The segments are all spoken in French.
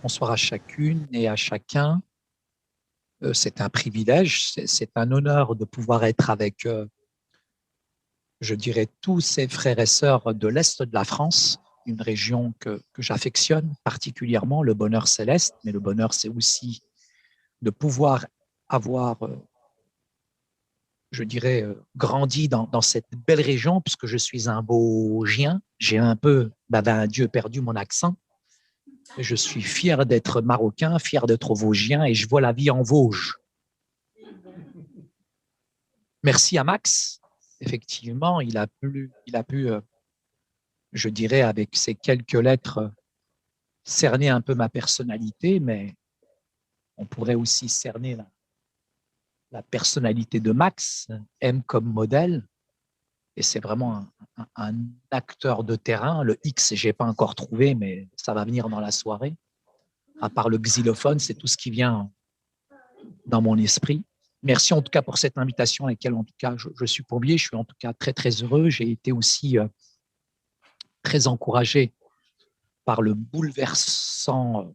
Bonsoir à chacune et à chacun. C'est un privilège, c'est un honneur de pouvoir être avec, je dirais, tous ces frères et sœurs de l'Est de la France, une région que j'affectionne particulièrement, le bonheur céleste, mais le bonheur, c'est aussi de pouvoir avoir, je dirais, grandi dans cette belle région, puisque je suis un Vosgien. J'ai un peu, ben, Dieu, perdu mon accent. Je suis fier d'être marocain, fier d'être vosgien, et je vois la vie en Vosges. Merci à Max. Effectivement, il a pu, je dirais, avec ces quelques lettres, cerner un peu ma personnalité, mais on pourrait aussi cerner la personnalité de Max, M comme modèle, et c'est vraiment un acteur de terrain. Le X, je n'ai pas encore trouvé, mais ça va venir dans la soirée. À part le xylophone, c'est tout ce qui vient dans mon esprit. Merci en tout cas pour cette invitation à laquelle en tout cas je suis plombier. Je suis en tout cas très très heureux. J'ai été aussi très encouragé par le bouleversant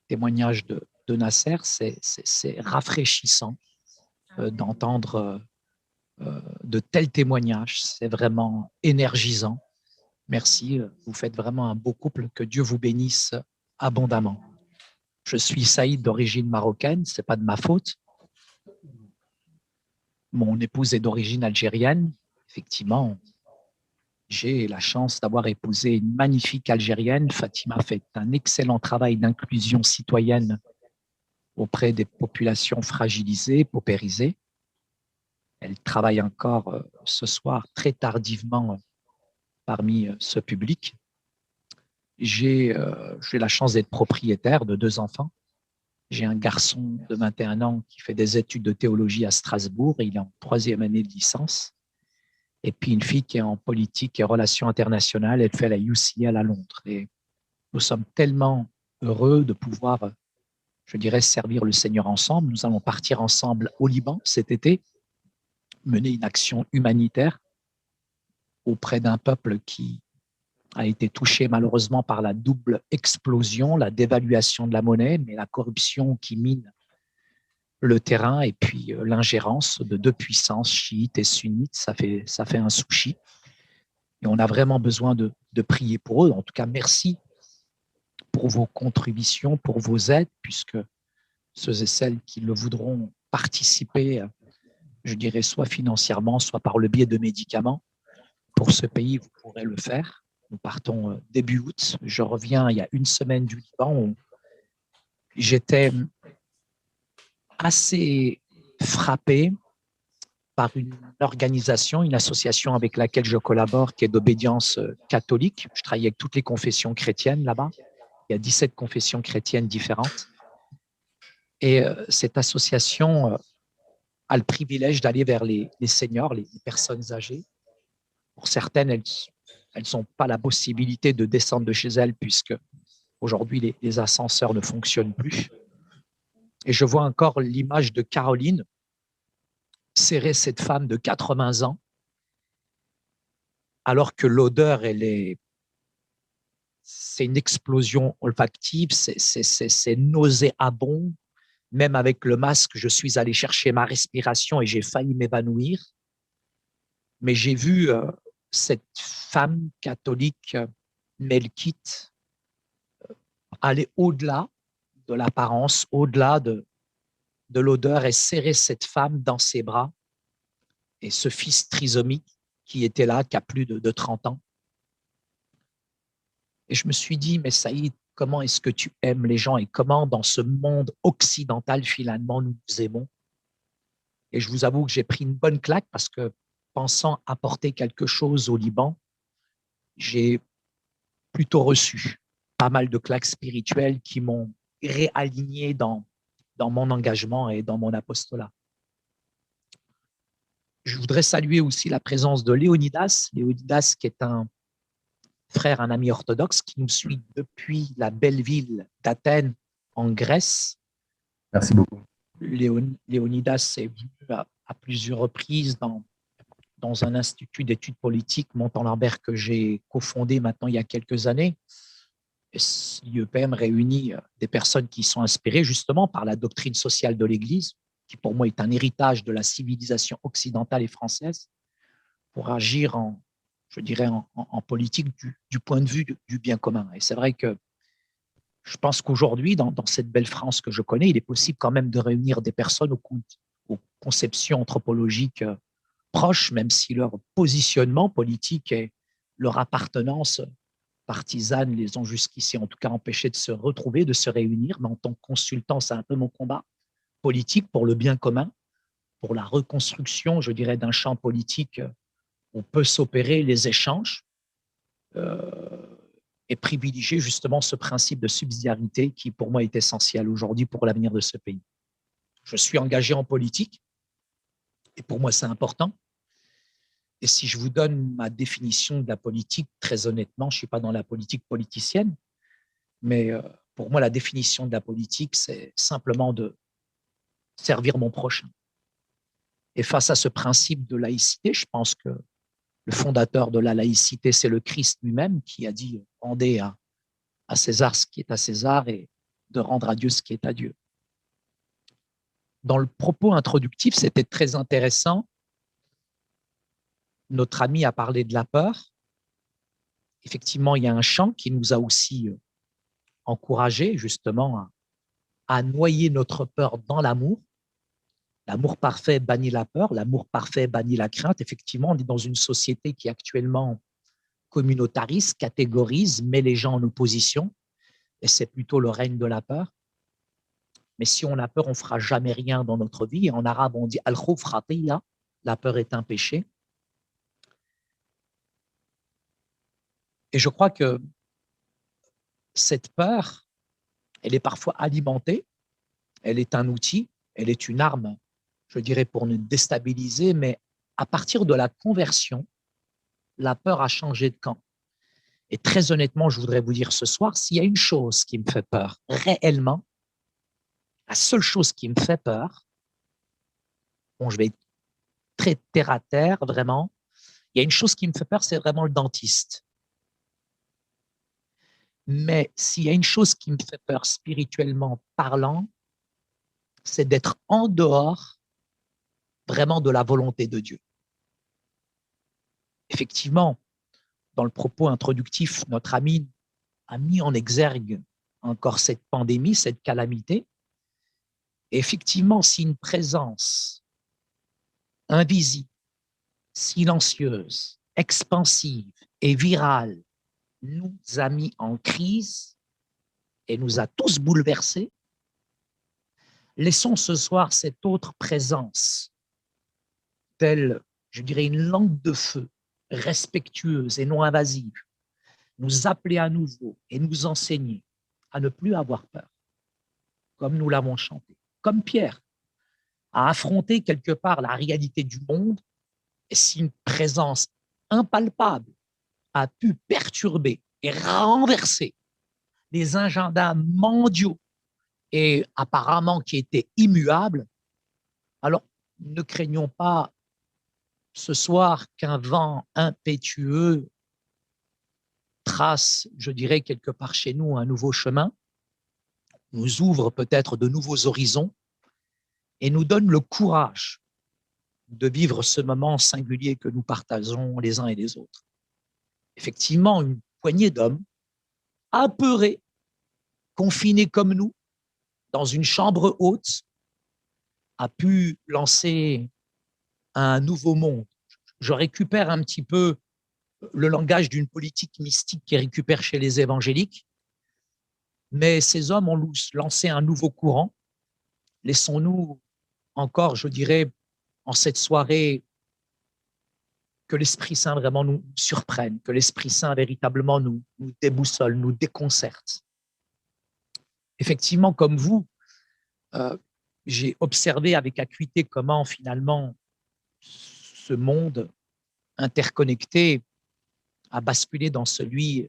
témoignage de Nasser. C'est rafraîchissant d'entendre de tels témoignages. C'est vraiment énergisant. Merci. Vous faites vraiment un beau couple. Que Dieu vous bénisse abondamment. Je suis Saïd d'origine marocaine. C'est pas de ma faute. Mon épouse est d'origine algérienne. Effectivement, j'ai la chance d'avoir épousé une magnifique Algérienne. Fatima fait un excellent travail d'inclusion citoyenne auprès des populations fragilisées, paupérisées. Elle travaille encore ce soir très tardivement parmi ce public. J'ai la chance d'être propriétaire de 2 enfants. J'ai un garçon de 21 ans qui fait des études de théologie à Strasbourg et il est en 3e année de licence. Et puis une fille qui est en politique et relations internationales, elle fait la UCL à Londres. Et nous sommes tellement heureux de pouvoir, je dirais, servir le Seigneur ensemble. Nous allons partir ensemble au Liban cet été, mener une action humanitaire auprès d'un peuple qui a été touché malheureusement par la double explosion, la dévaluation de la monnaie, mais la corruption qui mine le terrain et puis l'ingérence de 2 puissances, chiites et sunnites, ça fait un sushi. Et on a vraiment besoin de prier pour eux. En tout cas, merci pour vos contributions, pour vos aides, puisque ceux et celles qui le voudront participer, je dirais, soit financièrement, soit par le biais de médicaments. Pour ce pays, vous pourrez le faire. Nous partons début août. Je reviens il y a une semaine du Liban où j'étais assez frappé par une organisation, une association avec laquelle je collabore, qui est d'obédience catholique. Je travaille avec toutes les confessions chrétiennes là-bas. Il y a 17 confessions chrétiennes différentes. Et cette association a le privilège d'aller vers les seniors, les personnes âgées. Pour certaines, elles n'ont pas la possibilité de descendre de chez elles puisque aujourd'hui, les ascenseurs ne fonctionnent plus. Et je vois encore l'image de Caroline serrer cette femme de 80 ans alors que l'odeur, c'est une explosion olfactive, c'est nauséabond. Même avec le masque, je suis allé chercher ma respiration et j'ai failli m'évanouir. Mais j'ai vu cette femme catholique melkite aller au-delà de l'apparence, au-delà de l'odeur et serrer cette femme dans ses bras et ce fils trisomique qui était là, qui a plus de 30 ans. Et je me suis dit, mais Saïd, comment est-ce que tu aimes les gens et comment dans ce monde occidental, finalement, nous nous aimons? Et je vous avoue que j'ai pris une bonne claque parce que pensant apporter quelque chose au Liban, j'ai plutôt reçu pas mal de claques spirituelles qui m'ont réaligné dans mon engagement et dans mon apostolat. Je voudrais saluer aussi la présence de Léonidas. Léonidas qui est un frère, un ami orthodoxe qui nous suit depuis la belle ville d'Athènes en Grèce. Merci beaucoup. Léonidas est venu à plusieurs reprises dans un institut d'études politiques, Montant-Lambert, que j'ai cofondé maintenant il y a quelques années. l'IEPM réunit des personnes qui sont inspirées justement par la doctrine sociale de l'Église, qui pour moi est un héritage de la civilisation occidentale et française, pour agir je dirais, en politique du point de vue du bien commun. Et c'est vrai que je pense qu'aujourd'hui, dans cette belle France que je connais, il est possible quand même de réunir des personnes aux conceptions anthropologiques proches, même si leur positionnement politique et leur appartenance partisane les ont jusqu'ici en tout cas empêchés de se retrouver, de se réunir. Mais en tant que consultant, c'est un peu mon combat politique pour le bien commun, pour la reconstruction, je dirais, d'un champ politique où peut s'opérer les échanges et privilégier justement ce principe de subsidiarité qui, pour moi, est essentiel aujourd'hui pour l'avenir de ce pays. Je suis engagé en politique et pour moi, c'est important. Et si je vous donne ma définition de la politique, très honnêtement, je ne suis pas dans la politique politicienne, mais pour moi, la définition de la politique, c'est simplement de servir mon prochain. Et face à ce principe de laïcité, je pense que le fondateur de la laïcité, c'est le Christ lui-même qui a dit « rendez à César ce qui est à César et de rendre à Dieu ce qui est à Dieu ». Dans le propos introductif, c'était très intéressant. Notre ami a parlé de la peur. Effectivement, il y a un chant qui nous a aussi encouragés justement à noyer notre peur dans l'amour. L'amour parfait bannit la peur, l'amour parfait bannit la crainte. Effectivement, on est dans une société qui actuellement communautarise, catégorise, met les gens en opposition, et c'est plutôt le règne de la peur. Mais si on a peur, on ne fera jamais rien dans notre vie. Et en arabe, on dit « al-khouf khatiya », la peur est un péché. Et je crois que cette peur, elle est parfois alimentée, elle est un outil, elle est une arme, je dirais, pour nous déstabiliser, mais à partir de la conversion, la peur a changé de camp. Et très honnêtement, je voudrais vous dire ce soir, s'il y a une chose qui me fait peur, réellement, la seule chose qui me fait peur, bon, je vais être très terre à terre, vraiment, il y a une chose qui me fait peur, c'est vraiment le dentiste. Mais s'il y a une chose qui me fait peur spirituellement parlant, c'est d'être en dehors vraiment de la volonté de Dieu. Effectivement, dans le propos introductif, notre ami a mis en exergue encore cette pandémie, cette calamité. Et effectivement, si une présence invisible, silencieuse, expansive et virale nous a mis en crise et nous a tous bouleversés, laissons ce soir cette autre présence, telle, je dirais, une langue de feu, respectueuse et non invasive, nous appeler à nouveau et nous enseigner à ne plus avoir peur, comme nous l'avons chanté, comme Pierre, à affronter quelque part la réalité du monde. Et si une présence impalpable a pu perturber et renverser les agendas mondiaux et apparemment qui étaient immuables, alors ne craignons pas ce soir qu'un vent impétueux trace, je dirais, quelque part chez nous un nouveau chemin, nous ouvre peut-être de nouveaux horizons et nous donne le courage de vivre ce moment singulier que nous partageons les uns et les autres. Effectivement, une poignée d'hommes apeurés, confinés comme nous, dans une chambre haute, a pu lancer un nouveau monde. Je récupère un petit peu le langage d'une politique mystique qui récupère chez les évangéliques, mais ces hommes ont lancé un nouveau courant. Laissons-nous encore, je dirais, en cette soirée, que l'Esprit Saint vraiment nous surprenne, que l'Esprit Saint véritablement nous déboussole, nous déconcerte. Effectivement, comme vous, j'ai observé avec acuité comment finalement ce monde interconnecté a basculé dans celui,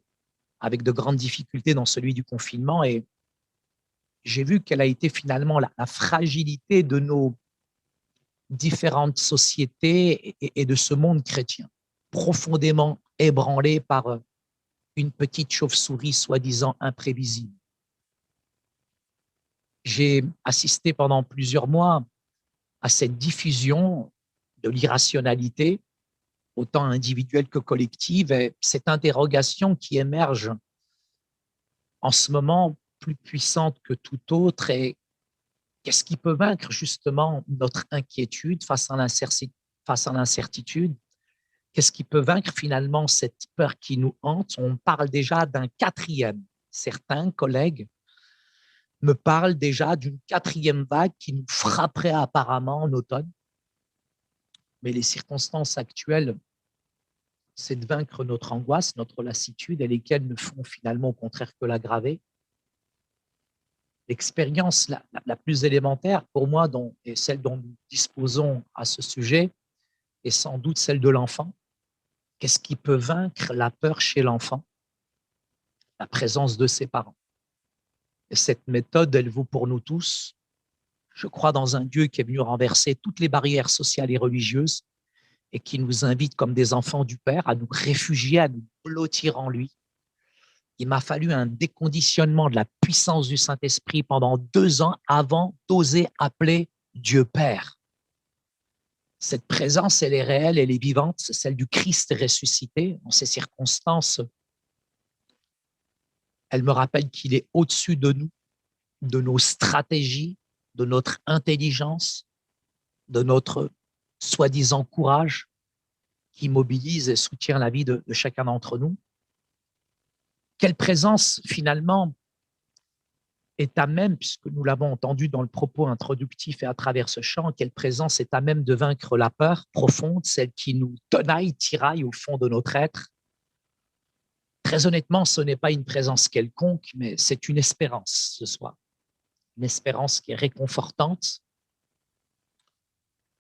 avec de grandes difficultés, dans celui du confinement. Et j'ai vu quelle a été finalement la fragilité de nos différentes sociétés et de ce monde chrétien, profondément ébranlé par une petite chauve-souris soi-disant imprévisible. J'ai assisté pendant plusieurs mois à cette diffusion de l'irrationalité, autant individuelle que collective, et cette interrogation qui émerge en ce moment plus puissante que tout autre est qu'est-ce qui peut vaincre justement notre inquiétude face à l'incertitude? Qu'est-ce qui peut vaincre finalement cette peur qui nous hante? On parle déjà d'un quatrième. Certains collègues me parlent déjà d'une quatrième vague qui nous frapperait apparemment en automne. Mais les circonstances actuelles, c'est de vaincre notre angoisse, notre lassitude, et lesquelles ne font finalement au contraire que l'aggraver. L'expérience la plus élémentaire pour moi, et celle dont nous disposons à ce sujet, est sans doute celle de l'enfant. Qu'est-ce qui peut vaincre la peur chez l'enfant? La présence de ses parents. Et cette méthode, elle vaut pour nous tous. Je crois dans un Dieu qui est venu renverser toutes les barrières sociales et religieuses et qui nous invite comme des enfants du Père à nous réfugier, à nous blottir en lui. Il m'a fallu un déconditionnement de la puissance du Saint-Esprit pendant 2 ans avant d'oser appeler Dieu Père. Cette présence, elle est réelle, elle est vivante, c'est celle du Christ ressuscité. En ces circonstances, elle me rappelle qu'il est au-dessus de nous, de nos stratégies, de notre intelligence, de notre soi-disant courage qui mobilise et soutient la vie de chacun d'entre nous. Quelle présence, finalement, est à même, puisque nous l'avons entendu dans le propos introductif et à travers ce chant, quelle présence est à même de vaincre la peur profonde, celle qui nous tenaille, tiraille au fond de notre être. Très honnêtement, ce n'est pas une présence quelconque, mais c'est une espérance ce soir. Une espérance qui est réconfortante,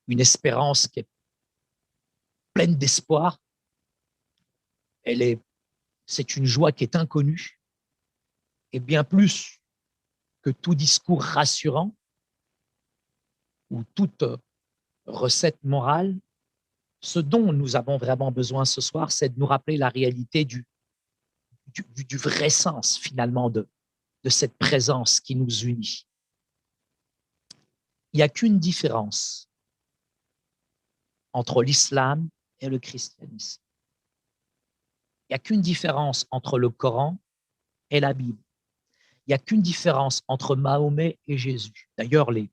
une espérance qui est pleine d'espoir. C'est une joie qui est inconnue, et bien plus que tout discours rassurant ou toute recette morale, ce dont nous avons vraiment besoin ce soir, c'est de nous rappeler la réalité du vrai sens finalement de cette présence qui nous unit. Il n'y a qu'une différence entre l'islam et le christianisme. Il n'y a qu'une différence entre le Coran et la Bible. Il n'y a qu'une différence entre Mahomet et Jésus. D'ailleurs, les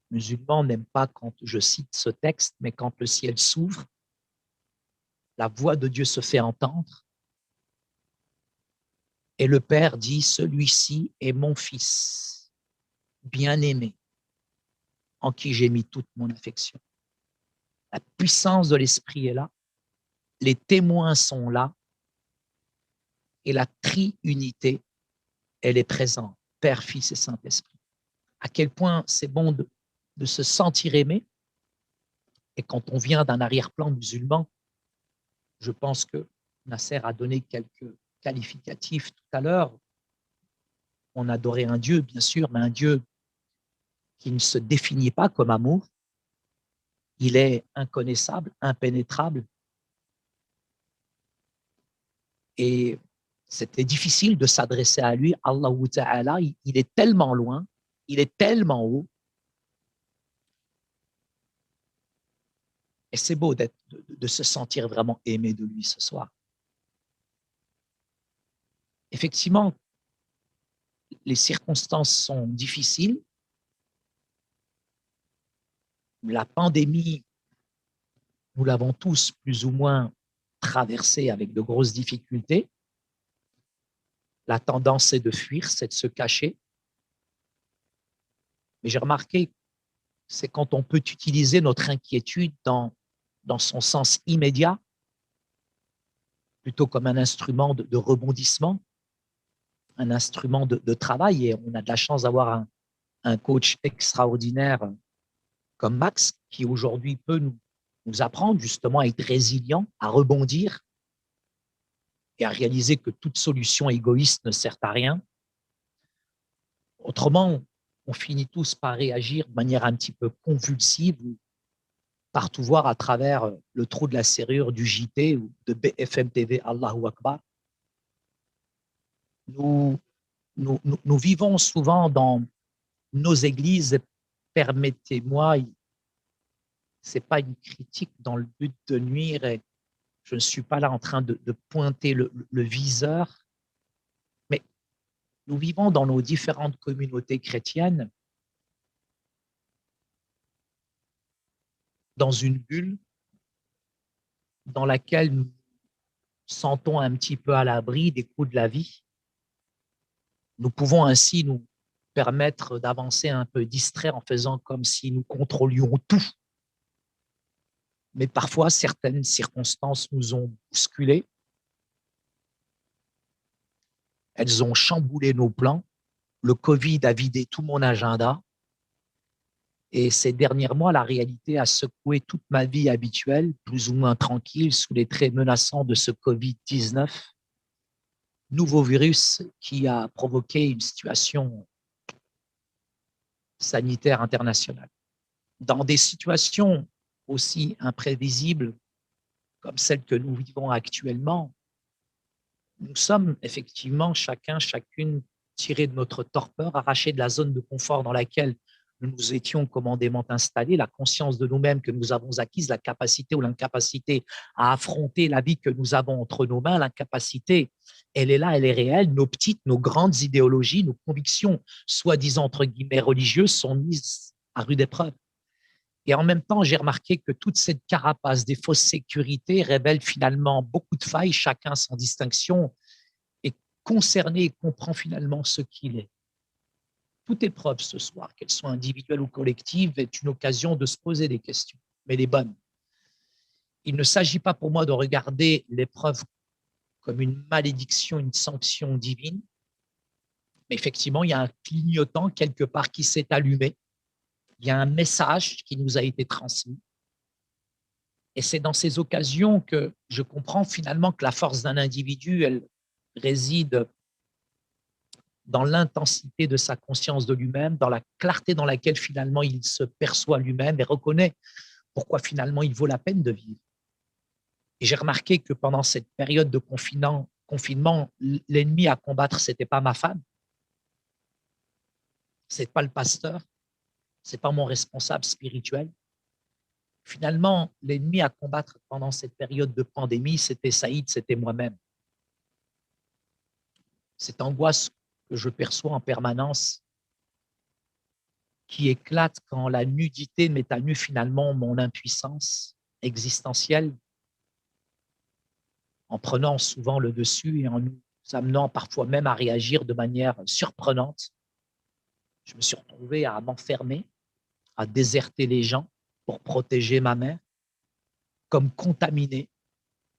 musulmans n'aiment pas quand je cite ce texte, mais quand le ciel s'ouvre, la voix de Dieu se fait entendre et le Père dit « Celui-ci est mon fils, bien-aimé, en qui j'ai mis toute mon affection ». La puissance de l'Esprit est là, les témoins sont là et la triunité, elle est présente, Père, Fils et Saint-Esprit. À quel point c'est bon de se sentir aimé. Et quand on vient d'un arrière-plan musulman, je pense que Nasser a donné quelques qualificatifs tout à l'heure. On adorait un Dieu, bien sûr, mais un Dieu qui ne se définit pas comme amour. Il est inconnaissable, impénétrable. Et c'était difficile de s'adresser à lui. Allahu Ta'ala, il est tellement loin, il est tellement haut. Et c'est beau de se sentir vraiment aimé de lui ce soir. Effectivement, les circonstances sont difficiles. La pandémie, nous l'avons tous plus ou moins traversée avec de grosses difficultés. La tendance, c'est de fuir, c'est de se cacher. Mais j'ai remarqué, c'est quand on peut utiliser notre inquiétude dans son sens immédiat, plutôt comme un instrument de rebondissement, un instrument de travail. Et on a de la chance d'avoir un coach extraordinaire comme Max, qui aujourd'hui peut nous apprendre justement à être résilient, à rebondir et à réaliser que toute solution égoïste ne sert à rien. Autrement, on finit tous par réagir de manière un petit peu convulsive ou par tout voir à travers le trou de la serrure du JT ou de BFM TV, Allahu Akbar. Nous, nous vivons souvent dans nos églises, permettez-moi, ce n'est pas une critique dans le but de nuire, et je ne suis pas là en train de pointer le viseur, mais nous vivons dans nos différentes communautés chrétiennes dans une bulle dans laquelle nous sentons un petit peu à l'abri des coups de la vie. Nous pouvons ainsi nous permettre d'avancer un peu distraits en faisant comme si nous contrôlions tout. Mais parfois, certaines circonstances nous ont bousculés. Elles ont chamboulé nos plans. Le Covid a vidé tout mon agenda. Et ces derniers mois, la réalité a secoué toute ma vie habituelle, plus ou moins tranquille, sous les traits menaçants de ce Covid-19, nouveau virus qui a provoqué une situation sanitaire internationale. Dans des situations aussi imprévisibles comme celle que nous vivons actuellement, nous sommes effectivement chacune tirés de notre torpeur, arrachés de la zone de confort dans laquelle nous nous étions commandément installés, la conscience de nous-mêmes que nous avons acquise, la capacité ou l'incapacité à affronter la vie que nous avons entre nos mains, l'incapacité, elle est là, elle est réelle. Nos petites, nos grandes idéologies, nos convictions, soi-disant entre guillemets religieuses, sont mises à rude épreuve. Et en même temps, j'ai remarqué que toute cette carapace des fausses sécurités révèle finalement beaucoup de failles, chacun sans distinction, est concerné et comprend finalement ce qu'il est. Toute épreuve ce soir, qu'elle soit individuelle ou collective, est une occasion de se poser des questions, mais les bonnes. Il ne s'agit pas pour moi de regarder l'épreuve comme une malédiction, une sanction divine, mais effectivement, il y a un clignotant quelque part qui s'est allumé. Il y a un message qui nous a été transmis. Et c'est dans ces occasions que je comprends finalement que la force d'un individu, elle réside dans l'intensité de sa conscience de lui-même, dans la clarté dans laquelle finalement il se perçoit lui-même et reconnaît pourquoi finalement il vaut la peine de vivre. Et j'ai remarqué que pendant cette période de confinement, l'ennemi à combattre, ce n'était pas ma femme, ce n'est pas le pasteur, ce n'est pas mon responsable spirituel. Finalement, l'ennemi à combattre pendant cette période de pandémie, c'était Saïd, c'était moi-même. Cette angoisse que je perçois en permanence, qui éclate quand la nudité met à nu finalement mon impuissance existentielle, en prenant souvent le dessus et en nous amenant parfois même à réagir de manière surprenante. Je me suis retrouvé à m'enfermer, à déserter les gens pour protéger ma mère, comme contaminé.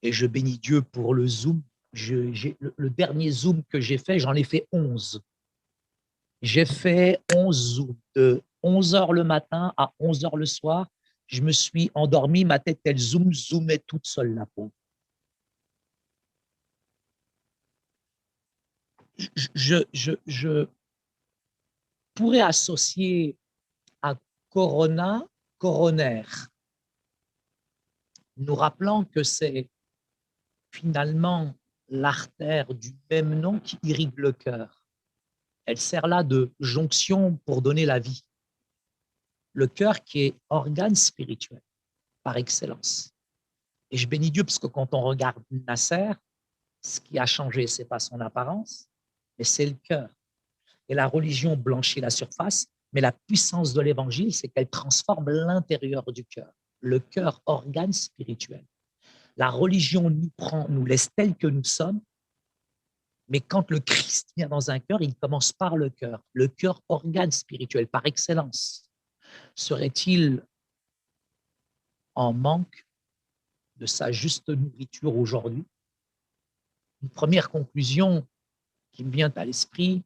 Et je bénis Dieu pour le Zoom. Le dernier Zoom que j'ai fait, j'en ai fait 11. J'ai fait 11 Zooms, de 11 heures le matin à 11 heures le soir. Je me suis endormi, ma tête, elle zoomait toute seule, la peau. Je pourrais associer à corona, coronaire, nous rappelant que c'est finalement l'artère du même nom qui irrigue le cœur. Elle sert là de jonction pour donner la vie. Le cœur qui est organe spirituel par excellence. Et je bénis Dieu parce que quand on regarde Nasser, ce qui a changé, ce n'est pas son apparence, mais c'est le cœur. Et la religion blanchit la surface, mais la puissance de l'évangile, c'est qu'elle transforme l'intérieur du cœur. Le cœur, organe spirituel. La religion nous prend, nous laisse tels que nous sommes, mais quand le Christ vient dans un cœur, il commence par le cœur. Le cœur, organe spirituel par excellence. Serait-il en manque de sa juste nourriture aujourd'hui? Une première conclusion qui me vient à l'esprit,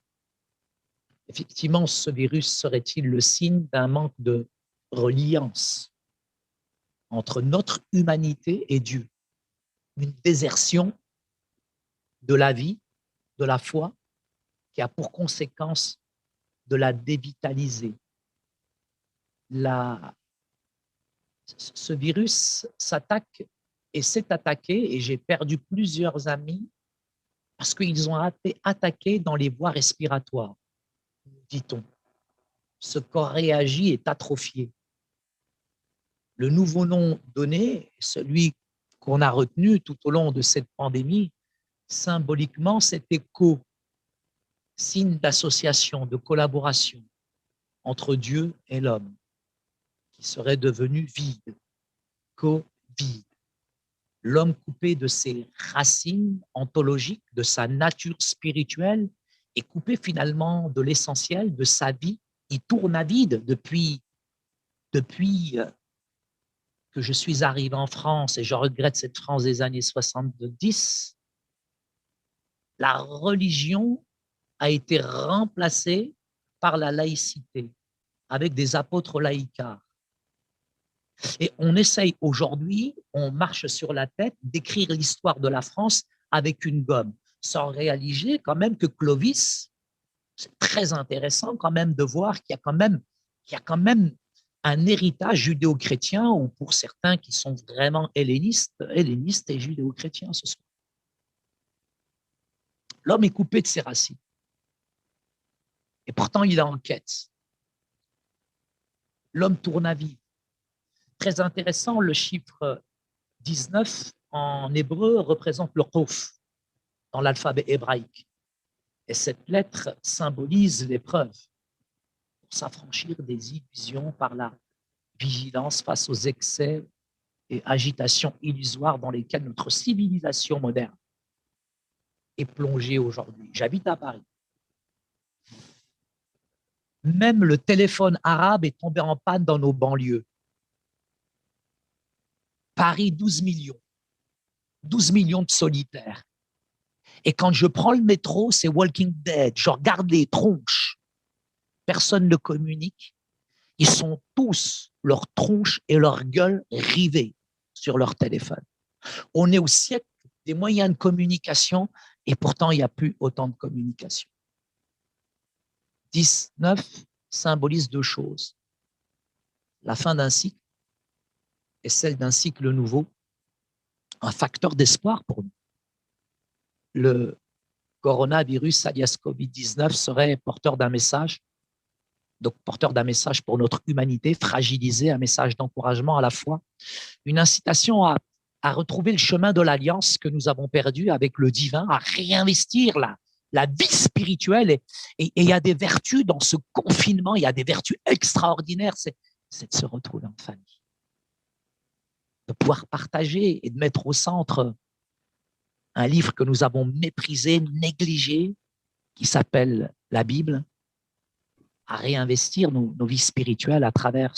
effectivement, ce virus serait-il le signe d'un manque de reliance entre notre humanité et Dieu? Une désertion de la vie, de la foi, qui a pour conséquence de la dévitaliser. Ce virus s'attaque et s'est attaqué, et j'ai perdu plusieurs amis parce qu'ils ont été attaqués dans les voies respiratoires, dit-on. Ce corps réagit est atrophié. Le nouveau nom donné, celui qu'on a retenu tout au long de cette pandémie, symboliquement, c'est écho, signe d'association, de collaboration entre Dieu et l'homme, qui serait devenu vide, co-vide. L'homme coupé de ses racines ontologiques, de sa nature spirituelle, est coupé finalement de l'essentiel, de sa vie. Il tourne à vide depuis que je suis arrivé en France, et je regrette cette France des années 70, la religion a été remplacée par la laïcité, avec des apôtres laïcards. Et on essaye aujourd'hui, on marche sur la tête, d'écrire l'histoire de la France avec une gomme, sans réaliser quand même que Clovis, c'est très intéressant quand même de voir qu'il y a quand même un héritage judéo-chrétien, ou pour certains qui sont vraiment hellénistes et judéo-chrétiens ce soir. L'homme est coupé de ses racines. Et pourtant, il est en quête. L'homme tourne à vide. Très intéressant, le chiffre 19 en hébreu représente le Quf dans l'alphabet hébraïque. Et cette lettre symbolise l'épreuve pour s'affranchir des illusions par la vigilance face aux excès et agitations illusoires dans lesquelles notre civilisation moderne est plongée aujourd'hui. J'habite à Paris. Même le téléphone arabe est tombé en panne dans nos banlieues. Paris, 12 millions. 12 millions de solitaires. Et quand je prends le métro, c'est Walking Dead. Je regarde les tronches. Personne ne communique. Ils sont tous, leurs tronches et leurs gueules rivées sur leur téléphone. On est au siècle des moyens de communication et pourtant, il n'y a plus autant de communication. 19 symbolise deux choses. La fin d'un cycle et celle d'un cycle nouveau. Un facteur d'espoir pour nous. Le coronavirus, alias Covid-19, serait porteur d'un message, donc porteur d'un message pour notre humanité, fragilisée, un message d'encouragement à la fois, une incitation à retrouver le chemin de l'alliance que nous avons perdu avec le divin, à réinvestir la vie spirituelle. Et il y a des vertus dans ce confinement, il y a des vertus extraordinaires, c'est de se retrouver en famille, de pouvoir partager et de mettre au centre un livre que nous avons méprisé, négligé, qui s'appelle la Bible, à réinvestir nos vies spirituelles à travers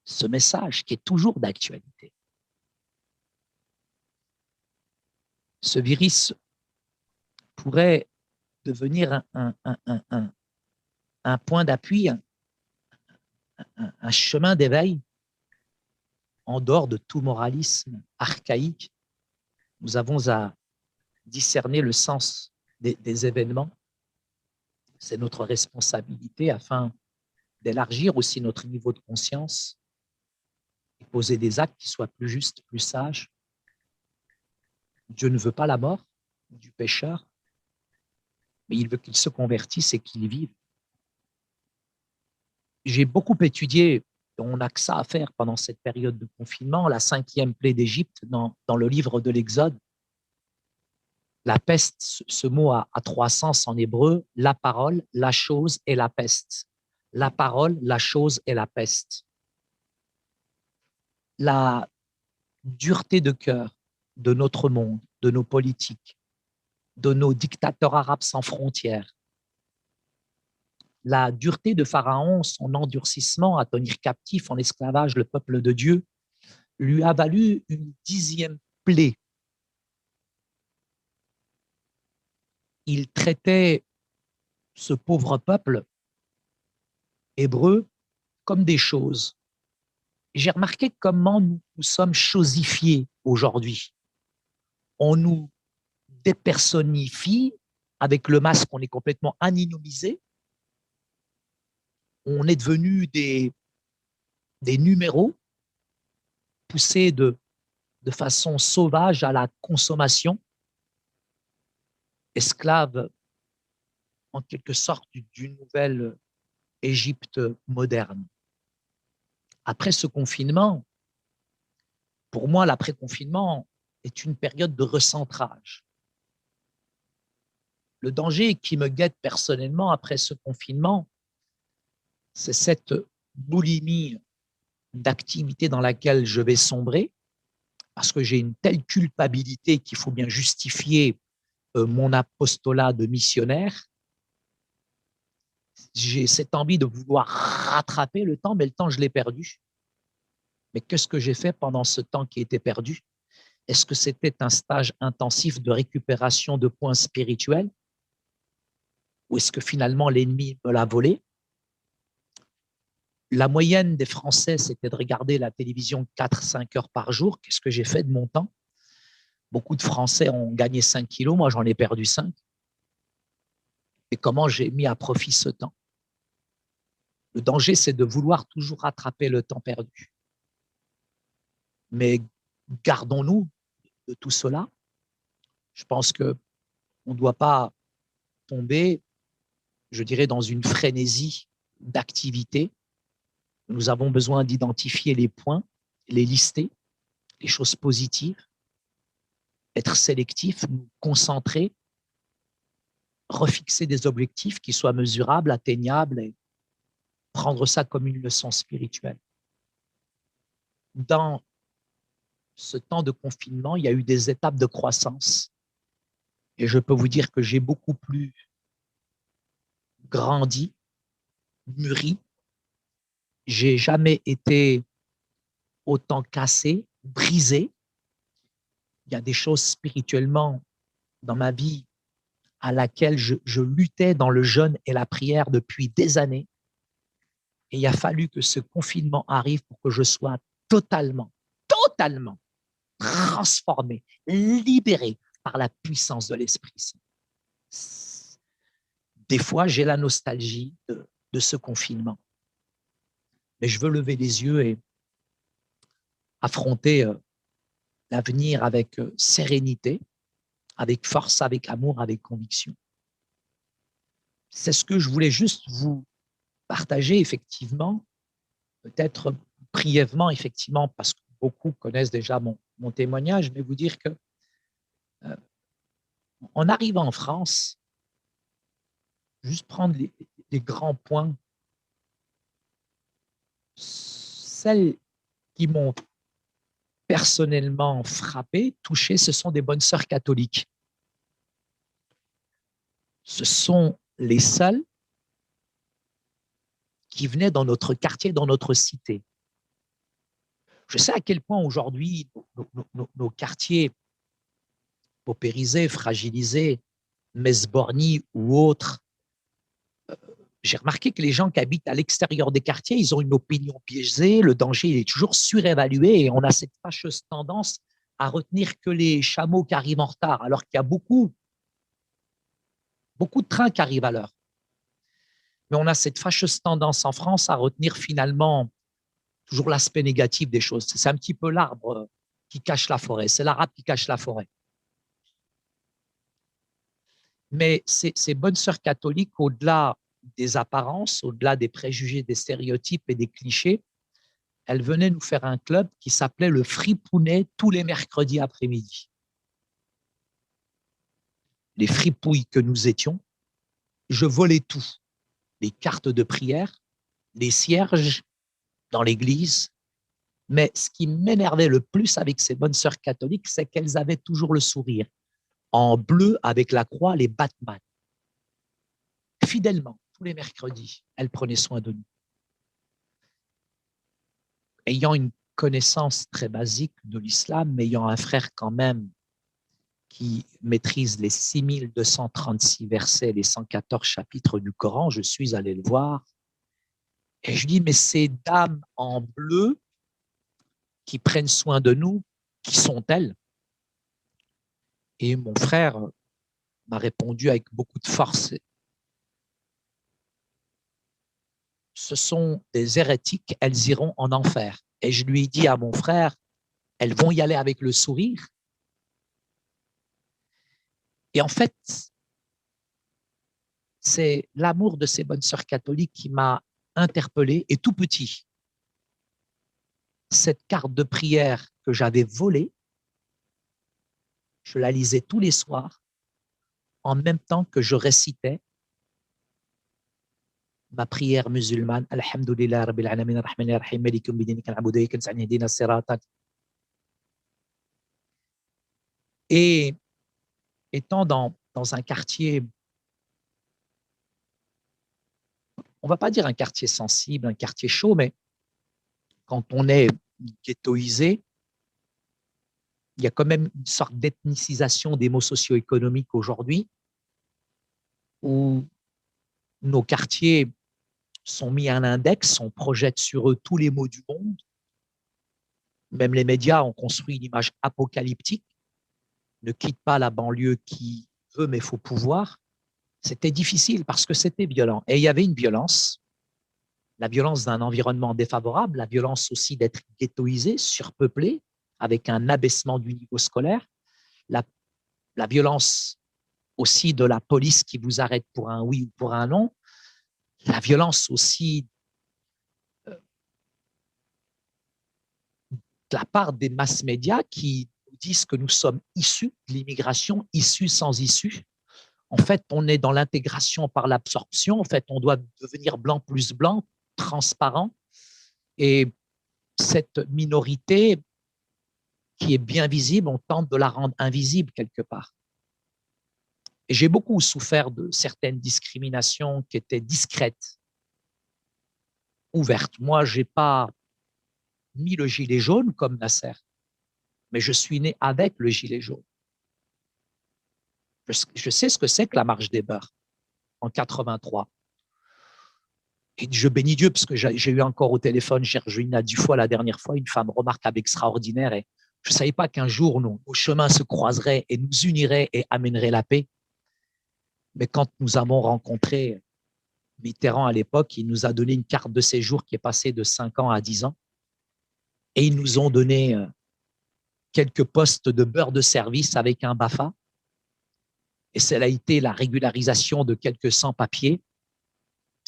ce message qui est toujours d'actualité. Ce virus pourrait devenir un point d'appui, un chemin d'éveil en dehors de tout moralisme archaïque. Nous avons à discerner le sens des événements. C'est notre responsabilité afin d'élargir aussi notre niveau de conscience et poser des actes qui soient plus justes, plus sages. Dieu ne veut pas la mort du pécheur, mais il veut qu'il se convertisse et qu'il vive. J'ai beaucoup étudié, on n'a que ça à faire pendant cette période de confinement, la 5e plaie d'Égypte dans le livre de l'Exode. La peste, ce mot a trois sens en hébreu, la parole, la chose et la peste. La parole, la chose et la peste. La dureté de cœur de notre monde, de nos politiques, de nos dictateurs arabes sans frontières, la dureté de Pharaon, son endurcissement à tenir captif en esclavage le peuple de Dieu, lui a valu une 10e plaie. Il traitait ce pauvre peuple hébreu comme des choses. J'ai remarqué comment nous sommes chosifiés aujourd'hui. On nous dépersonnifie, avec le masque, on est complètement anonymisé. On est devenu des numéros poussés de façon sauvage à la consommation. esclaves en quelque sorte d'une nouvelle Égypte moderne. Après ce confinement, pour moi, l'après-confinement est une période de recentrage. Le danger qui me guette personnellement après ce confinement, c'est cette boulimie d'activité dans laquelle je vais sombrer, parce que j'ai une telle culpabilité qu'il faut bien justifier mon apostolat de missionnaire. J'ai cette envie de vouloir rattraper le temps, mais le temps, je l'ai perdu. Mais qu'est-ce que j'ai fait pendant ce temps qui était perdu? Est-ce que c'était un stage intensif de récupération de points spirituels? Ou est-ce que finalement l'ennemi me l'a volé? La moyenne des Français, c'était de regarder la télévision 4-5 heures par jour. Qu'est-ce que j'ai fait de mon temps? Beaucoup de Français ont gagné 5 kilos, moi j'en ai perdu 5. Et comment j'ai mis à profit ce temps? Le danger, c'est de vouloir toujours rattraper le temps perdu. Mais gardons-nous de tout cela. Je pense qu'on ne doit pas tomber, je dirais, dans une frénésie d'activité. Nous avons besoin d'identifier les points, les lister, les choses positives, être sélectif, nous concentrer, refixer des objectifs qui soient mesurables, atteignables et prendre ça comme une leçon spirituelle. Dans ce temps de confinement, il y a eu des étapes de croissance et je peux vous dire que j'ai beaucoup plus grandi, mûri. J'ai jamais été autant cassé, brisé. Il y a des choses spirituellement dans ma vie à laquelle je luttais dans le jeûne et la prière depuis des années. Et il a fallu que ce confinement arrive pour que je sois totalement transformé, libéré par la puissance de l'Esprit Saint. Des fois, j'ai la nostalgie de ce confinement. Mais je veux lever les yeux et affronter l'avenir avec sérénité, avec force, avec amour, avec conviction. C'est ce que je voulais juste vous partager, effectivement, peut-être brièvement, effectivement, parce que beaucoup connaissent déjà mon témoignage, mais vous dire que en arrivant en France, juste prendre les grands points, celles qui m'ont personnellement frappé, touché, ce sont des bonnes sœurs catholiques. Ce sont les seules qui venaient dans notre quartier, dans notre cité. Je sais à quel point aujourd'hui nos quartiers paupérisés, fragilisés, Metz-Borny ou autres, j'ai remarqué que les gens qui habitent à l'extérieur des quartiers, ils ont une opinion biaisée, le danger il est toujours surévalué et on a cette fâcheuse tendance à retenir que les chameaux qui arrivent en retard, alors qu'il y a beaucoup de trains qui arrivent à l'heure. Mais on a cette fâcheuse tendance en France à retenir finalement toujours l'aspect négatif des choses. C'est un petit peu l'arbre qui cache la forêt, c'est l'arabe qui cache la forêt. Mais ces bonnes sœurs catholiques, au-delà des apparences, au-delà des préjugés, des stéréotypes et des clichés, elles venaient nous faire un club qui s'appelait le Fripounet tous les mercredis après-midi. Les fripouilles que nous étions, je volais tout. Les cartes de prière, les cierges dans l'église. Mais ce qui m'énervait le plus avec ces bonnes sœurs catholiques, c'est qu'elles avaient toujours le sourire. En bleu avec la croix, les Batman. Fidèlement, tous les mercredis, elles prenaient soin de nous. Ayant une connaissance très basique de l'islam, mais ayant un frère quand même qui maîtrise les 6236 versets, les 114 chapitres du Coran, je suis allé le voir et je dis, mais ces dames en bleu qui prennent soin de nous, qui sont-elles? Et mon frère m'a répondu avec beaucoup de force. Ce sont des hérétiques, elles iront en enfer. Et je lui ai dit à mon frère, elles vont y aller avec le sourire. Et en fait, c'est l'amour de ces bonnes sœurs catholiques qui m'a interpellé. Et tout petit, cette carte de prière que j'avais volée, je la lisais tous les soirs en même temps que je récitais ma prière musulmane. Alhamdulillah, Rabbil Alamin, Rahman Rahim, Malikum Bidinika al-Abudayya, Kansan Hidina Sirata. Et étant dans un quartier, on ne va pas dire un quartier sensible, un quartier chaud, mais quand on est ghettoisé, il y a quand même une sorte d'ethnicisation des mots socio-économiques aujourd'hui, où nos quartiers sont mis à l'index, on projette sur eux tous les maux du monde. Même les médias ont construit une image apocalyptique. Ne quitte pas la banlieue qui veut, mais il faut pouvoir. C'était difficile parce que c'était violent. Et il y avait une violence, la violence d'un environnement défavorable, la violence aussi d'être ghettoisé, surpeuplé, avec un abaissement du niveau scolaire, la violence aussi de la police qui vous arrête pour un oui ou pour un non, la violence aussi de la part des masses médias qui nous disent que nous sommes issus de l'immigration, issus sans issue. En fait, on est dans l'intégration par l'absorption. En fait, on doit devenir blanc plus blanc, transparent. Et cette minorité qui est bien visible, on tente de la rendre invisible quelque part. Et j'ai beaucoup souffert de certaines discriminations qui étaient discrètes, ouvertes. Moi, je n'ai pas mis le gilet jaune comme Nasser, mais je suis né avec le gilet jaune. Je sais ce que c'est que la marche des beurs en 83. Et je bénis Dieu parce que j'ai eu encore au téléphone Gergina Dufoy la dernière fois, une femme remarquable, extraordinaire. Et je ne savais pas qu'un jour, nos chemins se croiseraient et nous uniraient et amèneraient la paix. Mais quand nous avons rencontré Mitterrand à l'époque, il nous a donné une carte de séjour qui est passée de 5 ans à 10 ans. Et ils nous ont donné quelques postes de beurre de service avec un BAFA. Et cela a été la régularisation de quelques sans-papiers.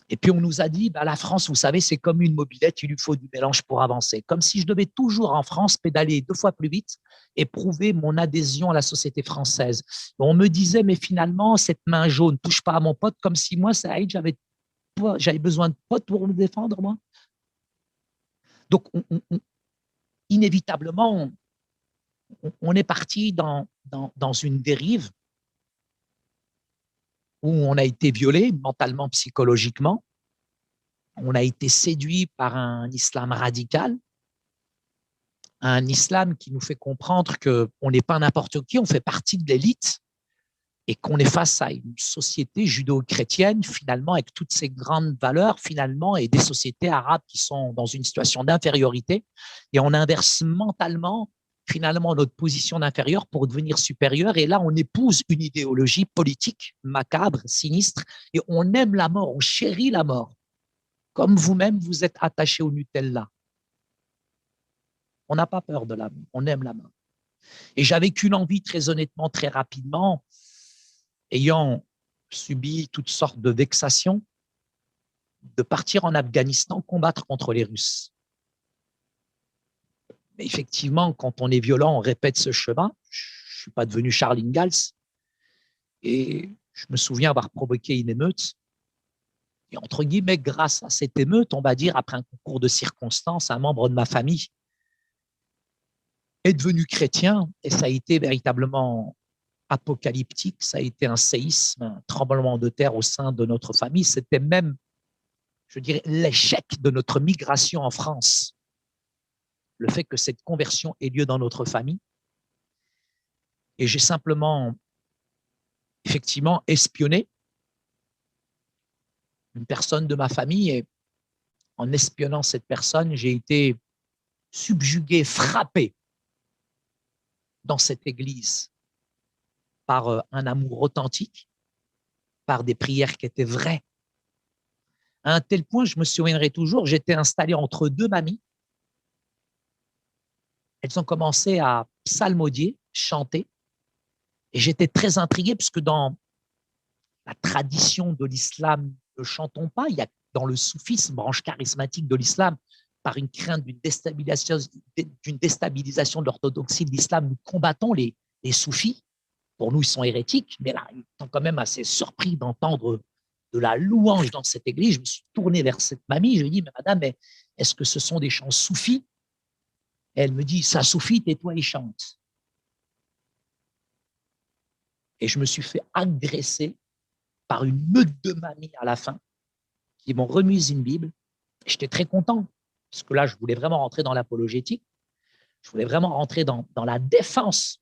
Et puis, on nous a dit, bah, la France, vous savez, c'est comme une mobilette, il lui faut du mélange pour avancer. Comme si je devais toujours en France pédaler 2 fois plus vite et prouver mon adhésion à la société française. On me disait, mais finalement, cette main jaune ne touche pas à mon pote, comme si moi, Saïd, j'avais besoin de potes pour me défendre, moi. Donc, inévitablement, on est parti dans une dérive où on a été violé mentalement, psychologiquement. On a été séduit par un islam radical, un islam qui nous fait comprendre qu'on n'est pas n'importe qui, on fait partie de l'élite et qu'on est face à une société judéo-chrétienne, finalement, avec toutes ces grandes valeurs, finalement, et des sociétés arabes qui sont dans une situation d'infériorité. Et on inverse mentalement, finalement, notre position d'inférieur pour devenir supérieur. Et là, on épouse une idéologie politique macabre, sinistre, et on aime la mort, on chérit la mort. Comme vous-même, vous êtes attaché au Nutella. On n'a pas peur de la mort, on aime la mort. Et j'avais qu'une envie, très honnêtement, très rapidement, ayant subi toutes sortes de vexations, de partir en Afghanistan combattre contre les Russes. Mais effectivement, quand on est violent, on répète ce chemin. Je ne suis pas devenu Charles Ingalls. Et je me souviens avoir provoqué une émeute. Et entre guillemets, grâce à cette émeute, on va dire, après un concours de circonstances, un membre de ma famille est devenu chrétien et ça a été véritablement apocalyptique, ça a été un séisme, un tremblement de terre au sein de notre famille. C'était même, je dirais, l'échec de notre migration en France. Le fait que cette conversion ait lieu dans notre famille. Et j'ai simplement, effectivement, espionné une personne de ma famille et en espionnant cette personne, j'ai été subjugué, frappé dans cette église par un amour authentique, par des prières qui étaient vraies. À un tel point, je me souviendrai toujours, j'étais installé entre 2 mamies. Elles ont commencé à psalmodier, chanter. Et j'étais très intrigué puisque dans la tradition de l'islam ne chantons pas. Il y a dans le soufisme, branche charismatique de l'islam, par une crainte d'une déstabilisation de l'orthodoxie de l'islam, nous combattons les soufis. Pour nous, ils sont hérétiques, mais là, ils sont quand même assez surpris d'entendre de la louange dans cette église. Je me suis tourné vers cette mamie, je lui ai dit, mais madame, est-ce que ce sont des chants soufis? Et elle me dit, ça soufit, tais-toi et chante. Et je me suis fait agresser par une meute de mamies à la fin, qui m'ont remis une Bible. J'étais très content, parce que là, je voulais vraiment rentrer dans l'apologétique. Je voulais vraiment rentrer dans la défense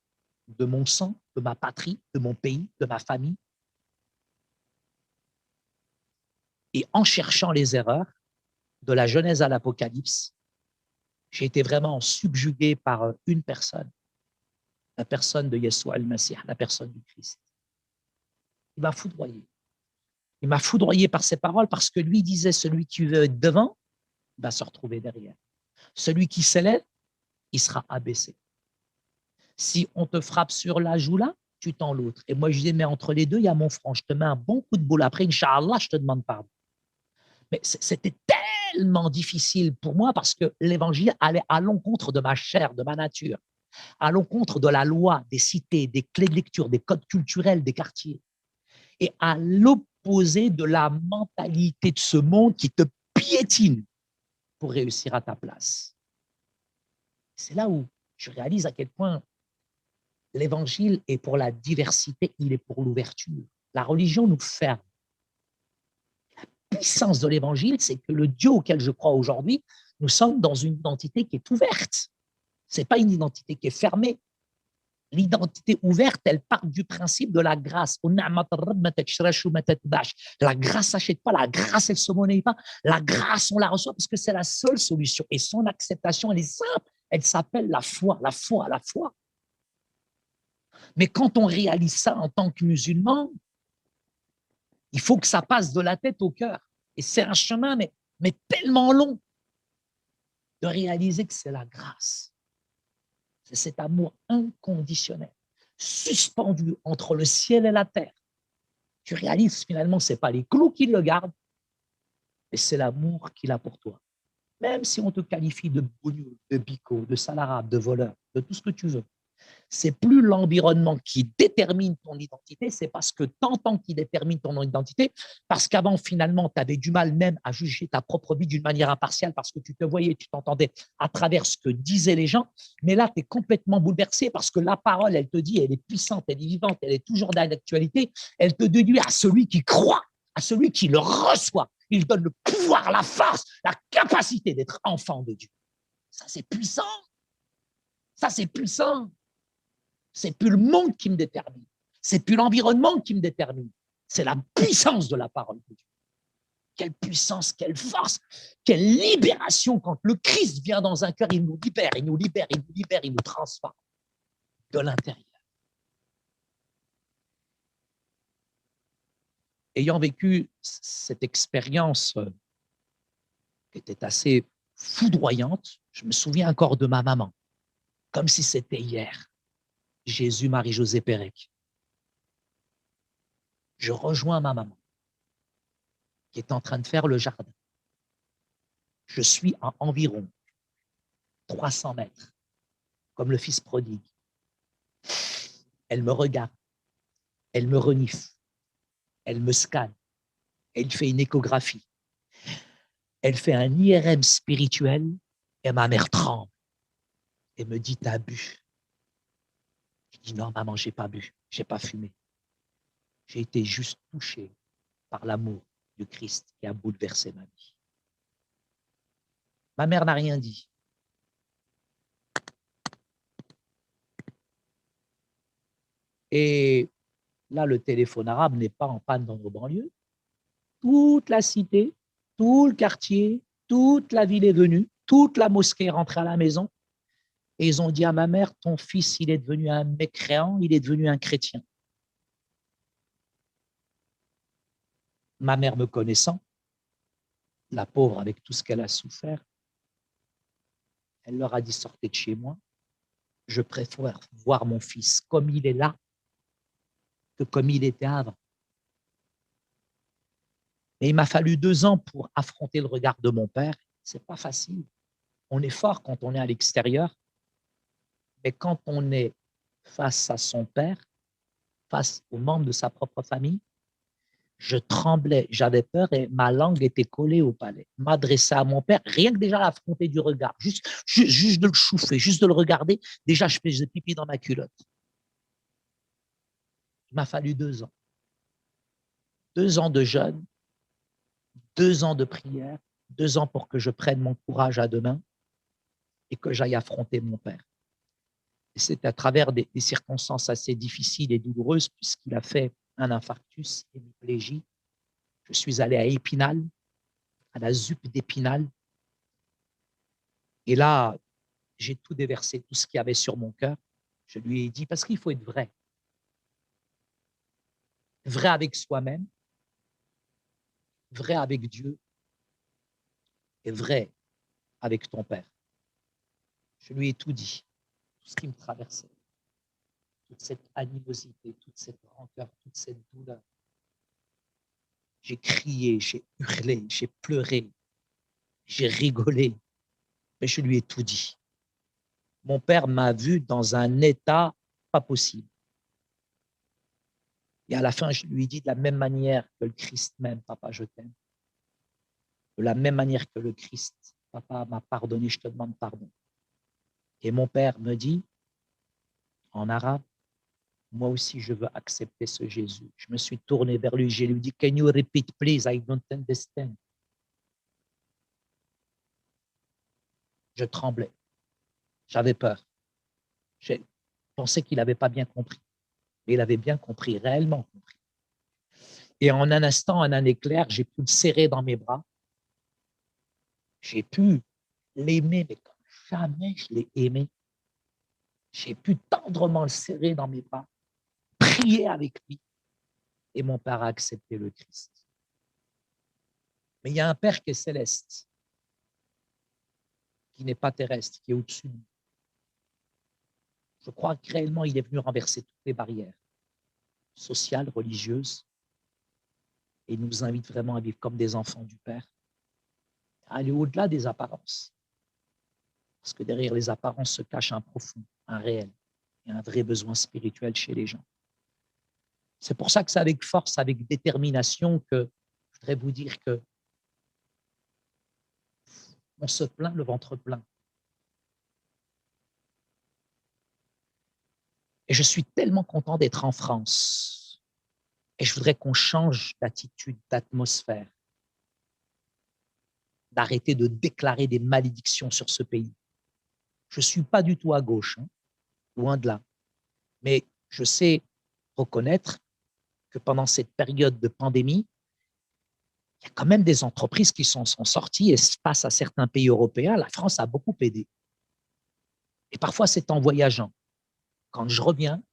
de mon sang, de ma patrie, de mon pays, de ma famille. Et en cherchant les erreurs, de la Genèse à l'Apocalypse, j'ai été vraiment subjugué par une personne, la personne de Yeshua al-Masih, la personne du Christ. Il m'a foudroyé. Il m'a foudroyé par ses paroles parce que lui disait, celui qui veut être devant va se retrouver derrière. Celui qui s'élève, il sera abaissé. Si on te frappe sur la joue là, tu tends l'autre. Et moi, je dis, mais entre les deux, il y a mon front. Je te mets un bon coup de boule. Après, Inch'Allah, je te demande pardon. Mais c'était tellement difficile pour moi parce que l'évangile allait à l'encontre de ma chair, de ma nature, à l'encontre de la loi, des cités, des clés de lecture, des codes culturels, des quartiers, et à l'opposé de la mentalité de ce monde qui te piétine pour réussir à ta place. C'est là où je réalise à quel point l'évangile est pour la diversité, il est pour l'ouverture. La religion nous ferme. La puissance de l'évangile, c'est que le Dieu auquel je crois aujourd'hui, nous sommes dans une identité qui est ouverte. Ce n'est pas une identité qui est fermée. L'identité ouverte, elle part du principe de la grâce. La grâce n'achète pas, la grâce, elle ne se monnaie pas. La grâce, on la reçoit parce que c'est la seule solution. Et son acceptation, elle est simple. Elle s'appelle la foi, la foi, la foi. Mais quand on réalise ça en tant que musulman, il faut que ça passe de la tête au cœur. Et c'est un chemin, mais tellement long, de réaliser que c'est la grâce. C'est cet amour inconditionnel, suspendu entre le ciel et la terre. Tu réalises finalement, ce n'est pas les clous qui le gardent, mais c'est l'amour qu'il a pour toi. Même si on te qualifie de bougnoul, de bico, de salarabe, de voleur, de tout ce que tu veux, c'est plus l'environnement qui détermine ton identité, c'est parce que tu entends qui détermine ton identité, parce qu'avant, finalement, tu avais du mal même à juger ta propre vie d'une manière impartiale, parce que tu te voyais, tu t'entendais à travers ce que disaient les gens, mais là, tu es complètement bouleversé, parce que la parole, elle te dit, elle est puissante, elle est vivante, elle est toujours dans l'actualité, elle te déduit à celui qui croit, à celui qui le reçoit, il donne le pouvoir, la force, la capacité d'être enfant de Dieu. Ça, c'est puissant. Ça, c'est puissant. C'est plus le monde qui me détermine. C'est plus l'environnement qui me détermine. C'est la puissance de la parole de Dieu. Quelle puissance, quelle force, quelle libération quand le Christ vient dans un cœur, il nous libère, il nous libère, il nous libère, il nous transforme de l'intérieur. Ayant vécu cette expérience qui était assez foudroyante, je me souviens encore de ma maman, comme si c'était hier. Jésus, Marie, José, Pérec. Je rejoins ma maman qui est en train de faire le jardin. Je suis à environ 300 mètres, comme le fils prodigue. Elle me regarde, elle me renifle, elle me scanne, elle fait une échographie, elle fait un IRM spirituel et ma mère tremble et me dit, t'as bu. Je dis, non, maman, j'ai pas bu, j'ai pas fumé. J'ai été juste touché par l'amour du Christ qui a bouleversé ma vie. Ma mère n'a rien dit. Et là, le téléphone arabe n'est pas en panne dans nos banlieues. Toute la cité, tout le quartier, toute la ville est venue, toute la mosquée est rentrée à la maison. Et ils ont dit à ma mère, ton fils, il est devenu un mécréant, il est devenu un chrétien. Ma mère me connaissant, la pauvre avec tout ce qu'elle a souffert, elle leur a dit, sortez de chez moi. Je préfère voir mon fils comme il est là que comme il était avant. Mais il m'a fallu 2 ans pour affronter le regard de mon père. C'est pas facile. On est fort quand on est à l'extérieur, mais quand on est face à son père, face aux membres de sa propre famille, je tremblais, j'avais peur et ma langue était collée au palais. M'adresser à mon père, rien que déjà l'affronter du regard, juste de le chouffer, juste de le regarder, déjà je faisais pipi dans ma culotte. Il m'a fallu 2 ans. 2 ans de jeûne, 2 ans de prière, 2 ans pour que je prenne mon courage à 2 mains et que j'aille affronter mon père. Et c'est à travers des circonstances assez difficiles et douloureuses, puisqu'il a fait un infarctus, hémiplégie. Je suis allé à Épinal, à la ZUP d'Épinal. Et là, j'ai tout déversé, tout ce qu'il y avait sur mon cœur. Je lui ai dit, parce qu'il faut être vrai. Vrai avec soi-même, vrai avec Dieu et vrai avec ton père. Je lui ai tout dit, tout ce qui me traversait, toute cette animosité, toute cette rancœur, toute cette douleur. J'ai crié, j'ai hurlé, j'ai pleuré, j'ai rigolé, mais je lui ai tout dit. Mon père m'a vu dans un état pas possible. Et à la fin, je lui ai dit de la même manière que le Christ m'aime, papa, je t'aime. De la même manière que le Christ, papa m'a pardonné, je te demande pardon. Et mon père me dit, en arabe, moi aussi je veux accepter ce Jésus. Je me suis tourné vers lui, je lui ai dit, can you repeat please, I don't understand. Je tremblais, j'avais peur. Je pensais qu'il n'avait pas bien compris, mais il avait bien compris, réellement compris. Et en un instant, en un éclair, j'ai pu le serrer dans mes bras. J'ai pu l'aimer, mais comme jamais je l'ai aimé. J'ai pu tendrement le serrer dans mes bras, prier avec lui. Et mon père a accepté le Christ. Mais il y a un Père qui est céleste, qui n'est pas terrestre, qui est au-dessus de nous. Je crois que réellement, il est venu renverser toutes les barrières sociales, religieuses, et il nous invite vraiment à vivre comme des enfants du Père, à aller au-delà des apparences. Parce que derrière les apparences se cache un profond, un réel, et un vrai besoin spirituel chez les gens. C'est pour ça que c'est avec force, avec détermination que je voudrais vous dire que on se plaint le ventre plein. Et je suis tellement content d'être en France. Et je voudrais qu'on change d'attitude, d'atmosphère, d'arrêter de déclarer des malédictions sur ce pays. Je ne suis pas du tout à gauche, hein, loin de là. Mais je sais reconnaître que pendant cette période de pandémie, il y a quand même des entreprises qui sont sorties et face à certains pays européens, la France a beaucoup aidé. Et parfois, c'est en voyageant. Quand je reviens,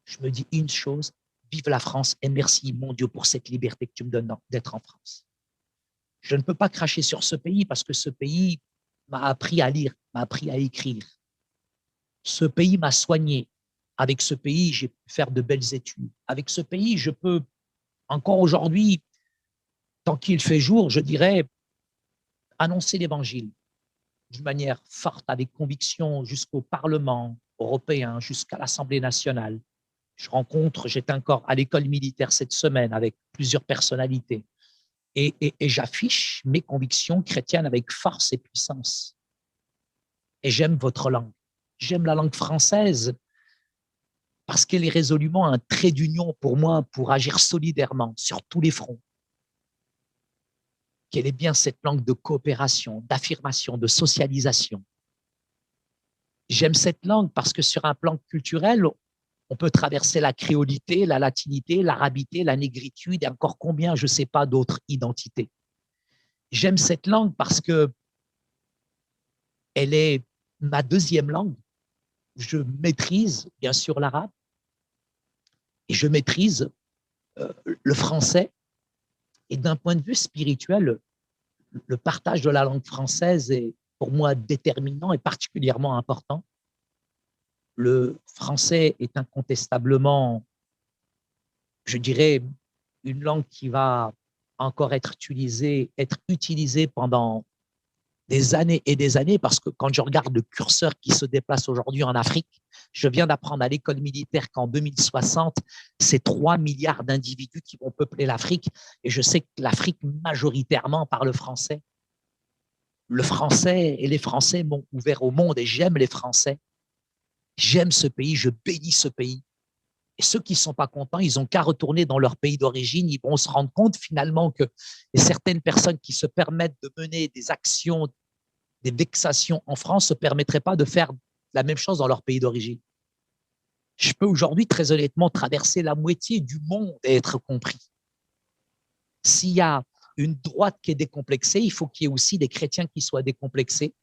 je me dis une chose, vive la France et merci, mon Dieu, pour cette liberté que tu me donnes d'être en France. Je ne peux pas cracher sur ce pays parce que ce pays m'a appris à lire, m'a appris à écrire. Ce pays m'a soigné. Avec ce pays, j'ai pu faire de belles études. Avec ce pays, je peux, encore aujourd'hui, tant qu'il fait jour, je dirais, annoncer l'Évangile d'une manière forte, avec conviction, jusqu'au Parlement européen, jusqu'à l'Assemblée nationale. J'étais encore à l'école militaire cette semaine avec plusieurs personnalités. Et j'affiche mes convictions chrétiennes avec force et puissance. Et j'aime votre langue. J'aime la langue française parce qu'elle est résolument un trait d'union pour moi pour agir solidairement sur tous les fronts. Qu'elle est bien cette langue de coopération, d'affirmation, de socialisation. J'aime cette langue parce que sur un plan culturel, on peut traverser la créolité, la latinité, l'arabité, la négritude et encore combien, je ne sais pas, d'autres identités. J'aime cette langue parce que elle est ma deuxième langue. Je maîtrise bien sûr l'arabe et je maîtrise le français. Et d'un point de vue spirituel, le partage de la langue française est pour moi déterminant et particulièrement important. Le français est incontestablement, je dirais, une langue qui va encore être utilisé pendant des années et des années, parce que quand je regarde le curseur qui se déplace aujourd'hui en Afrique, je viens d'apprendre à l'école militaire qu'en 2060, c'est 3 milliards d'individus qui vont peupler l'Afrique. Et je sais que l'Afrique majoritairement parle français. Le français et les Français m'ont ouvert au monde et j'aime les Français. J'aime ce pays, je bénis ce pays. Et ceux qui ne sont pas contents, ils n'ont qu'à retourner dans leur pays d'origine. Ils vont se rendre compte finalement que certaines personnes qui se permettent de mener des actions, des vexations en France, ne se permettraient pas de faire la même chose dans leur pays d'origine. Je peux aujourd'hui, très honnêtement, traverser la moitié du monde et être compris. S'il y a une droite qui est décomplexée, il faut qu'il y ait aussi des chrétiens qui soient décomplexés.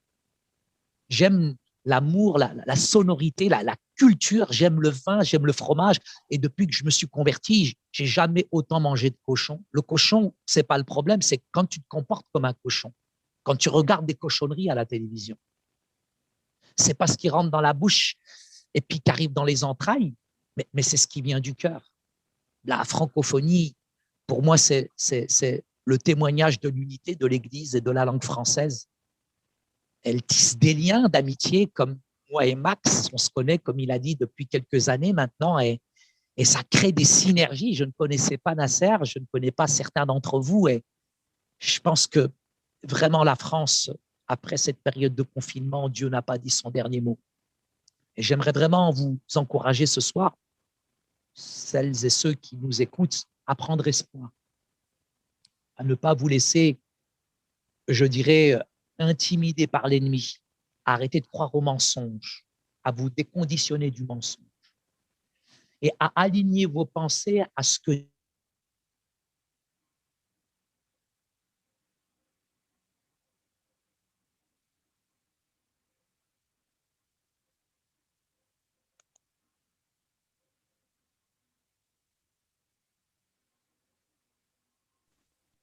J'aime l'amour, la sonorité, la culture, j'aime le vin, j'aime le fromage. Et depuis que je me suis converti, j'ai jamais autant mangé de cochon. Le cochon, c'est pas le problème, c'est quand tu te comportes comme un cochon, quand tu regardes des cochonneries à la télévision. C'est pas ce qui rentre dans la bouche et puis qui arrive dans les entrailles, mais c'est ce qui vient du cœur. La francophonie, pour moi, c'est le témoignage de l'unité de l'Église et de la langue française. Elle tisse des liens d'amitié comme moi et Max, on se connaît, comme il a dit, depuis quelques années maintenant, et ça crée des synergies. Je ne connaissais pas Nasser, je ne connais pas certains d'entre vous, et je pense que vraiment la France, après cette période de confinement, Dieu n'a pas dit son dernier mot. Et j'aimerais vraiment vous encourager ce soir, celles et ceux qui nous écoutent, à prendre espoir, à ne pas vous laisser, je dirais, intimider par l'ennemi, à arrêter de croire aux mensonges, à vous déconditionner du mensonge et à aligner vos pensées à ce que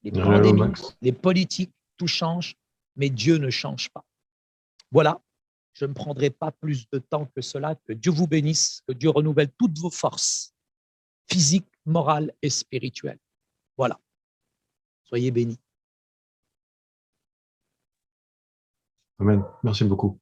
les pandémies, les politiques, tout change, mais Dieu ne change pas. Voilà, je ne prendrai pas plus de temps que cela. Que Dieu vous bénisse, que Dieu renouvelle toutes vos forces physiques, morales et spirituelles. Voilà, soyez bénis. Amen. Merci beaucoup.